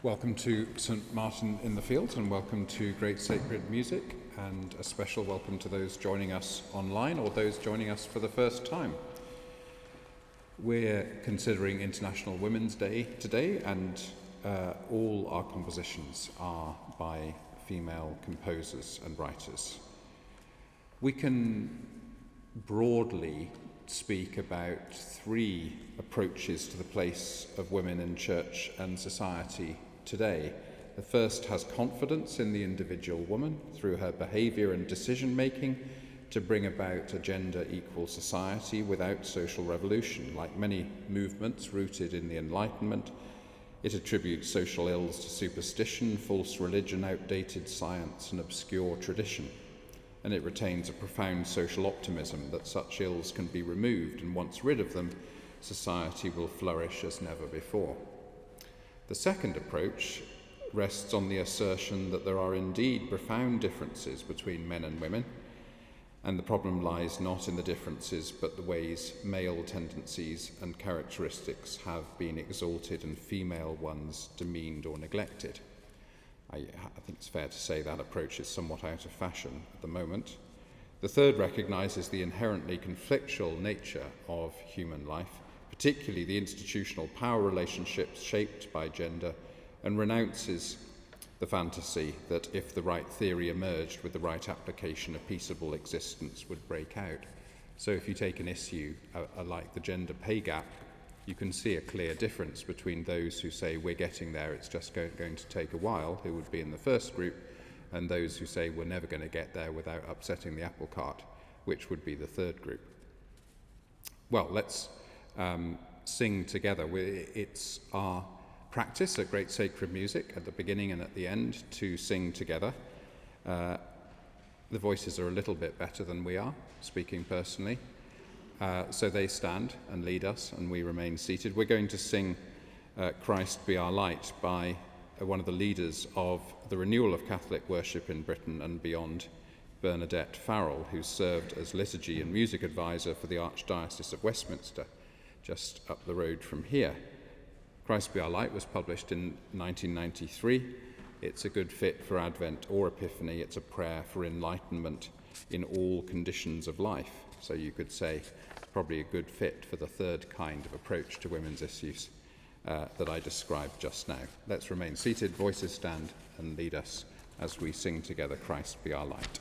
Welcome to St Martin in the Fields, and welcome to Great Sacred Music, and a special welcome to those joining us online or those joining us for the first time. We're considering International Women's Day today, and all our compositions are by female composers and writers. We can broadly speak about three approaches to the place of women in church and society today. The first has confidence in the individual woman through her behaviour and decision-making to bring about a gender-equal society without social revolution. Like many movements rooted in the Enlightenment, it attributes social ills to superstition, false religion, outdated science and obscure tradition. And it retains a profound social optimism that such ills can be removed, and once rid of them, society will flourish as never before. The second approach rests on the assertion that there are indeed profound differences between men and women, and the problem lies not in the differences but the ways male tendencies and characteristics have been exalted and female ones demeaned or neglected. I think it's fair to say that approach is somewhat out of fashion at the moment. The third recognises the inherently conflictual nature of human life, particularly the institutional power relationships shaped by gender, and renounces the fantasy that if the right theory emerged with the right application, a peaceable existence would break out. So if you take an issue like the gender pay gap, you can see a clear difference between those who say we're getting there, it's just going to take a while, who would be in the first group, and those who say we're never going to get there without upsetting the apple cart, which would be the third group. Well, let's sing together. It's our practice at Great Sacred Music at the beginning and at the end to sing together. The voices are a little bit better than we are, speaking personally. So they stand and lead us, and we remain seated. We're going to sing Christ Be Our Light by one of the leaders of the renewal of Catholic worship in Britain and beyond, Bernadette Farrell, who served as liturgy and music advisor for the Archdiocese of Westminster, just up the road from here. Christ Be Our Light was published in 1993. It's a good fit for Advent or Epiphany. It's a prayer for enlightenment in all conditions of life. So you could say probably a good fit for the third kind of approach to women's issues that I described just now. Let's remain seated, voices stand and lead us as we sing together Christ Be Our Light.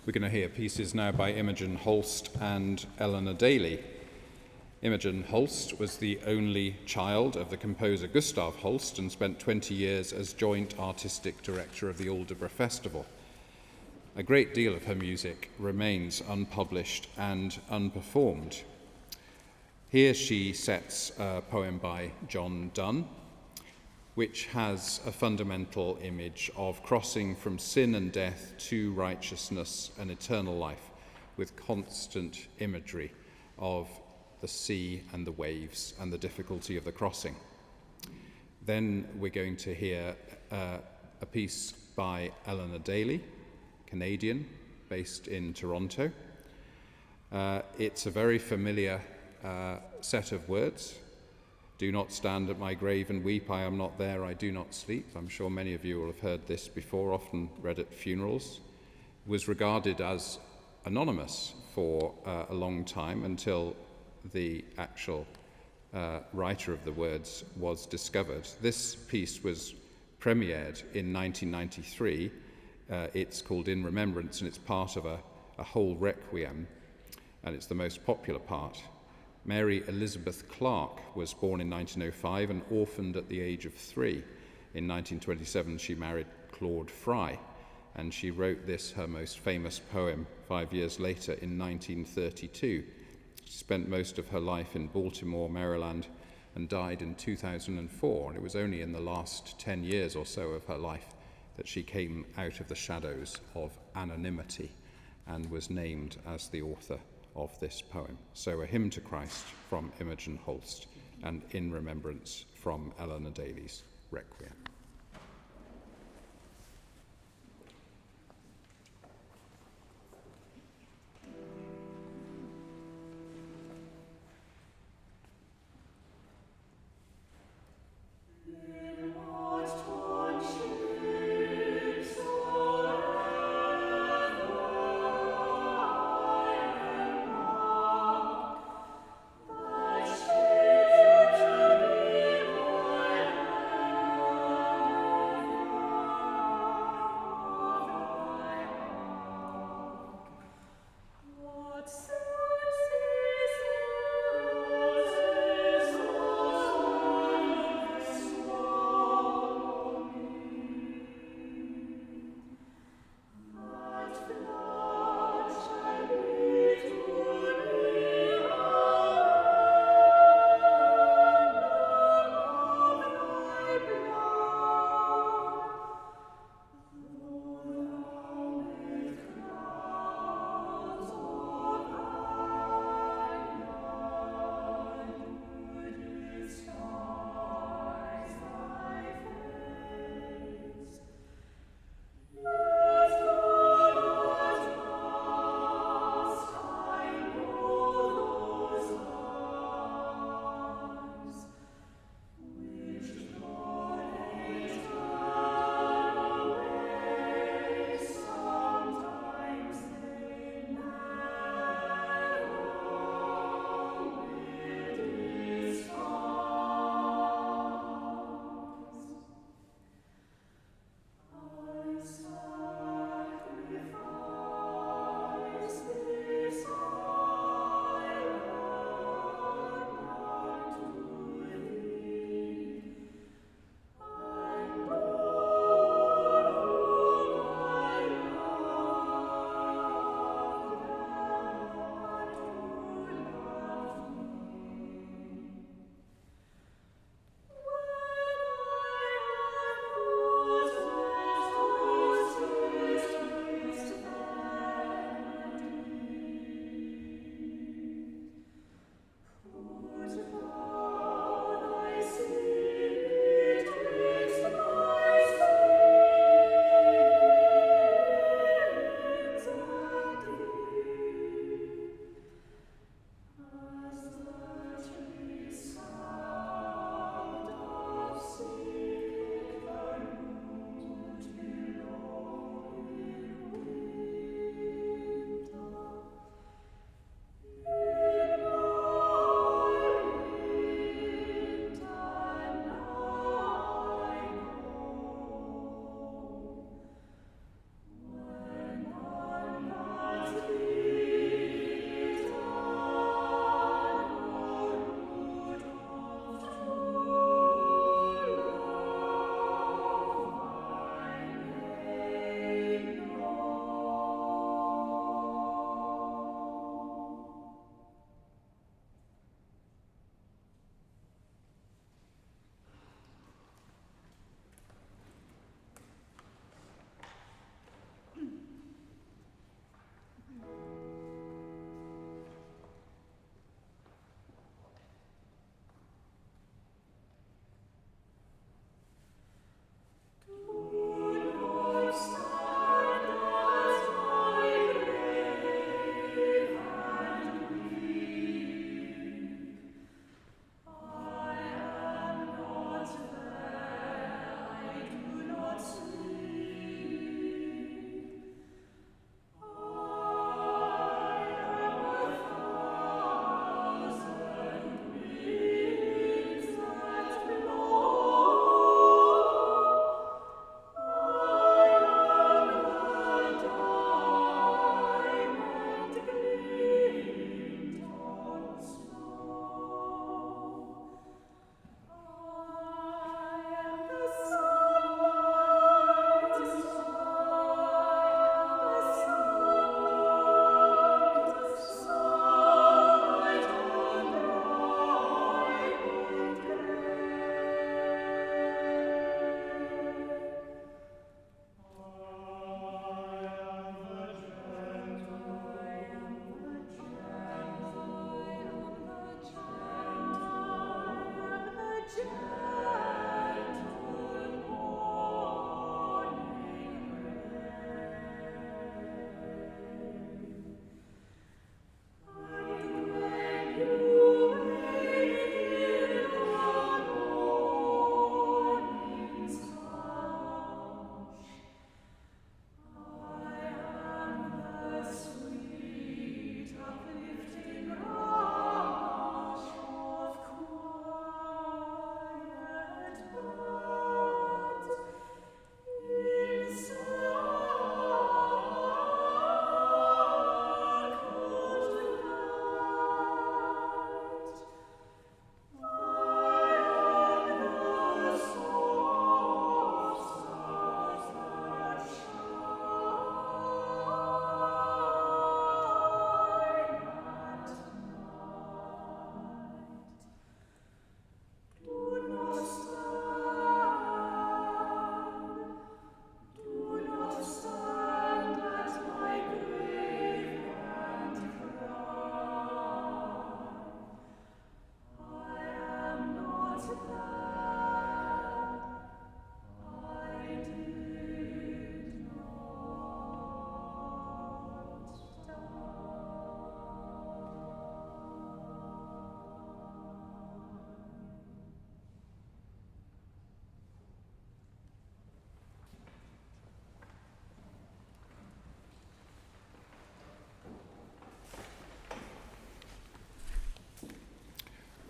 We're going to hear pieces now by Imogen, Holst and Eleanor Daley. Imogen Holst was the only child of the composer Gustav Holst and spent 20 years as joint artistic director of the Aldeburgh Festival. A great deal of her music remains unpublished and unperformed. Here she sets a poem by John Donne, which has a fundamental image of crossing from sin and death to righteousness and eternal life, with constant imagery of the sea and the waves and the difficulty of the crossing. Then we're going to hear a piece by Eleanor Daley, Canadian, based in Toronto. It's a very familiar set of words. Do not stand at my grave and weep, I am not there, I do not sleep. I'm sure many of you will have heard this before, often read at funerals. It was regarded as anonymous for a long time until the actual writer of the words was discovered. This piece was premiered in 1993. It's called In Remembrance, and it's part of a whole requiem, and it's the most popular part. Mary Elizabeth Clark was born in 1905 and orphaned at the age of 3. In 1927, she married Claude Fry, and she wrote this, her most famous poem, 5 years later in 1932. She spent most of her life in Baltimore, Maryland, and died in 2004. And it was only in the last 10 years or so of her life that she came out of the shadows of anonymity and was named as the author of this poem. So a hymn to Christ from Imogen Holst and In Remembrance from Eleanor Daley's Requiem.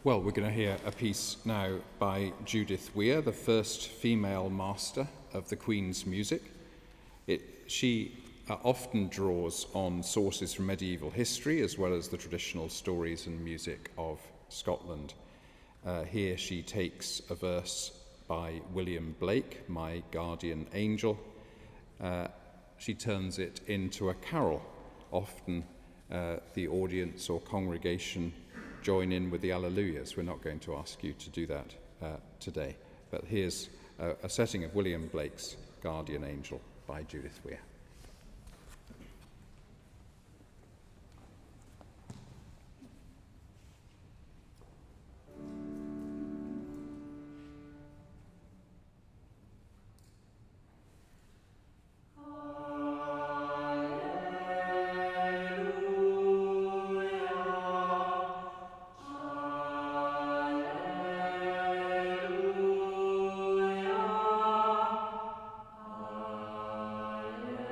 Well, we're going to hear a piece now by Judith Weir, the first female master of the Queen's music. She often draws on sources from medieval history as well as the traditional stories and music of Scotland. Here she takes a verse by William Blake, My Guardian Angel. She turns it into a carol. Often the audience or congregation join in with the Alleluias. We're not going to ask you to do that today. But here's a setting of William Blake's Guardian Angel by Judith Weir. Alleluia.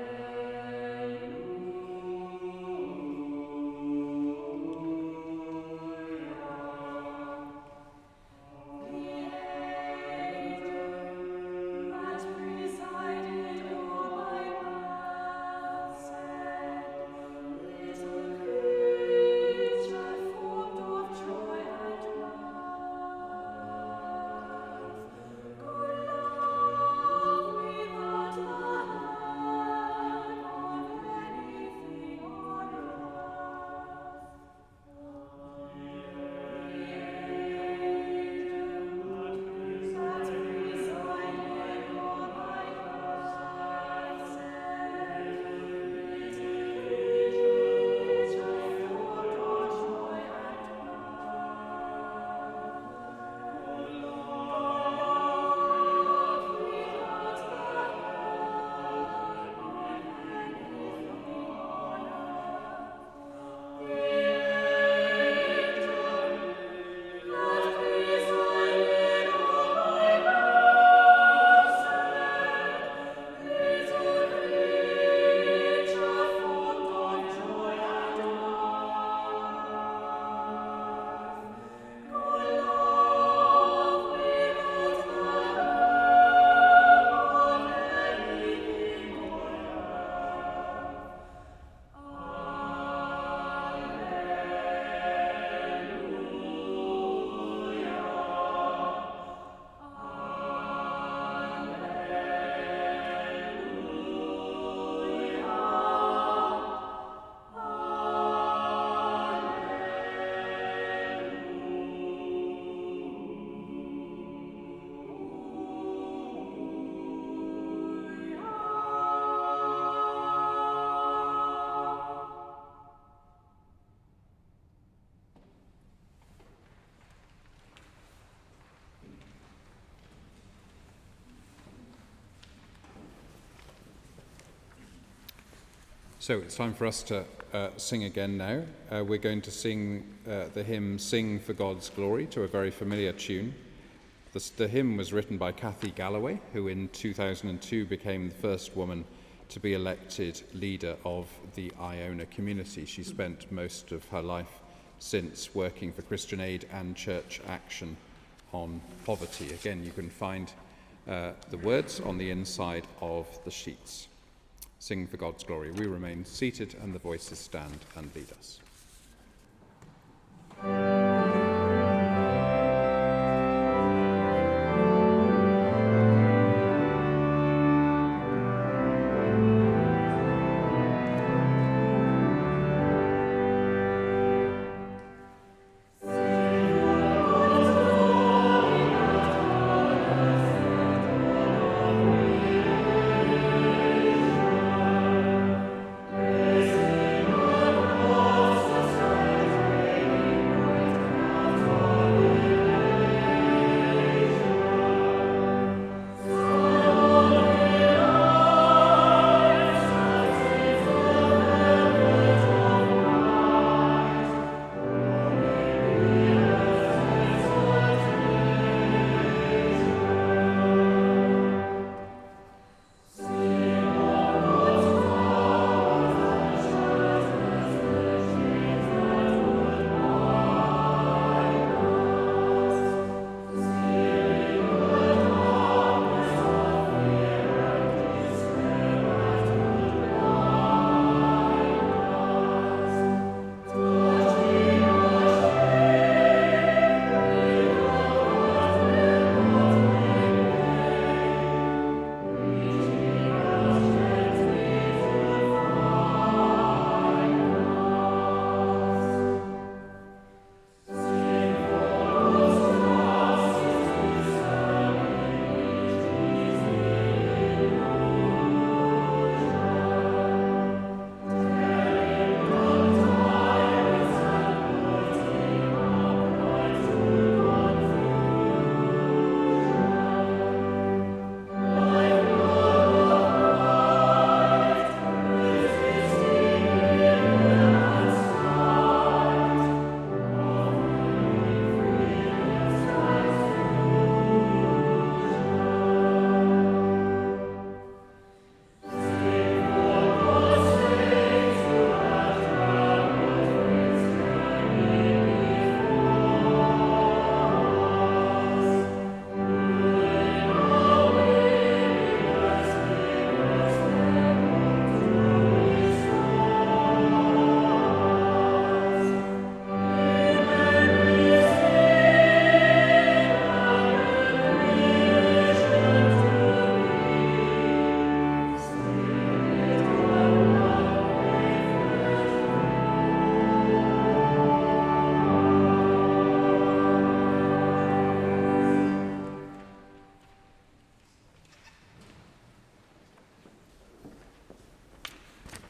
So it's time for us to sing again now. We're going to sing the hymn Sing for God's Glory to a very familiar tune. The hymn was written by Cathy Galloway, who in 2002 became the first woman to be elected leader of the Iona community. She spent most of her life since working for Christian Aid and Church Action on poverty. Again, you can find the words on the inside of the sheets. Sing for God's glory. We remain seated and the voices stand and lead us.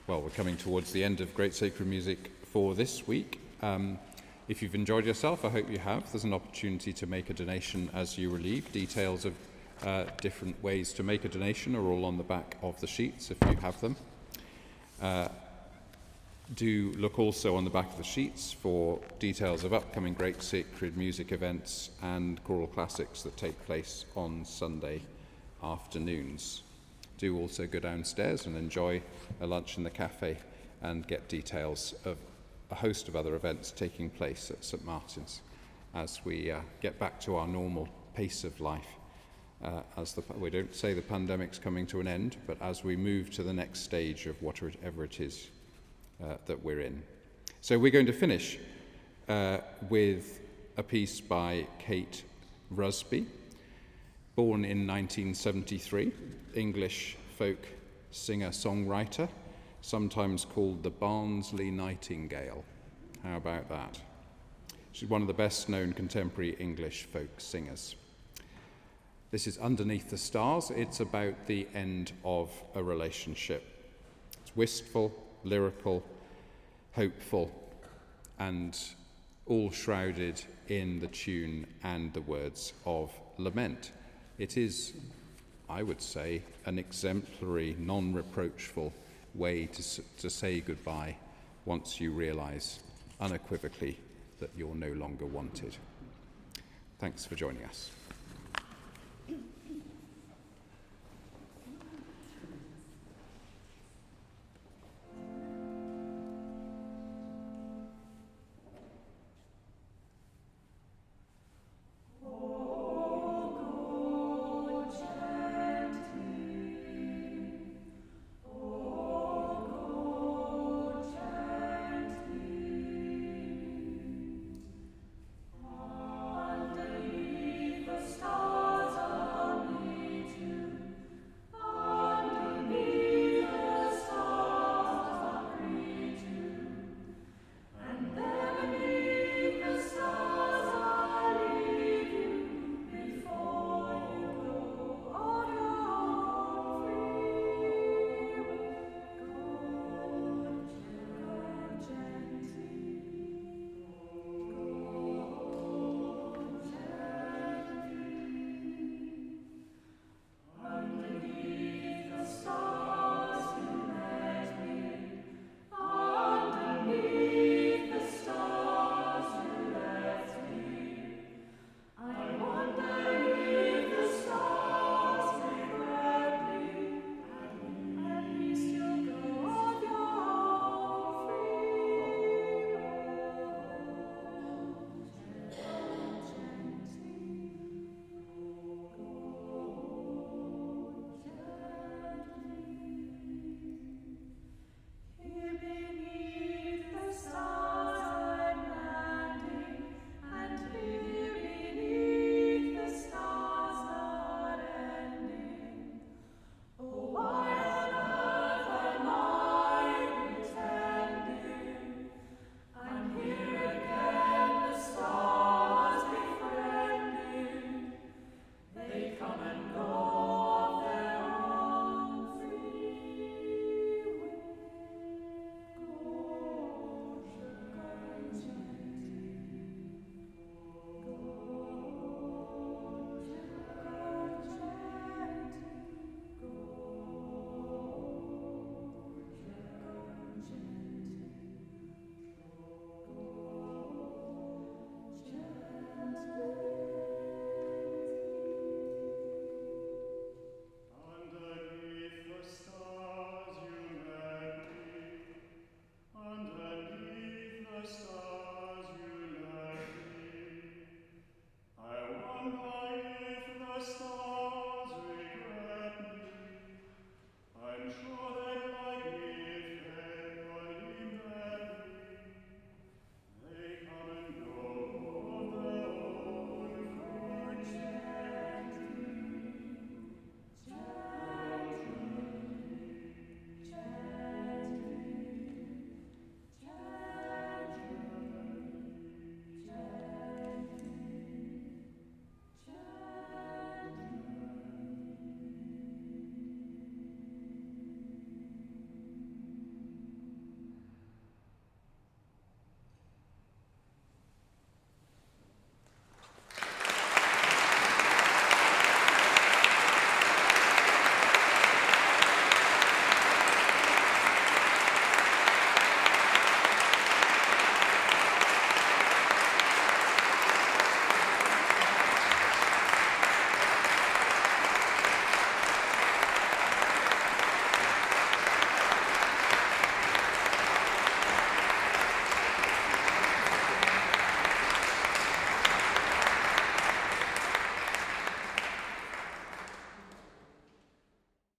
Well, we're coming towards the end of Great Sacred Music for this week. If you've enjoyed yourself, I hope you have. There's an opportunity to make a donation as you relieve. Details of different ways to make a donation are all on the back of the sheets if you have them. Do look also on the back of the sheets for details of upcoming Great Sacred Music events and choral classics that take place on Sunday afternoons. Do also go downstairs and enjoy a lunch in the cafe and get details of a host of other events taking place at St Martin's as we get back to our normal pace of life. We don't say the pandemic's coming to an end, but as we move to the next stage of whatever it is that we're in. So we're going to finish with a piece by Kate Rusby, born in 1973, English folk singer-songwriter, sometimes called the Barnsley Nightingale. How about that? She's one of the best-known contemporary English folk singers. This is Underneath the Stars. It's about the end of a relationship. It's wistful, lyrical, hopeful, and all shrouded in the tune and the words of lament. It is, I would say, an exemplary, non-reproachful way to say goodbye once you realise unequivocally that you're no longer wanted. Thanks for joining us.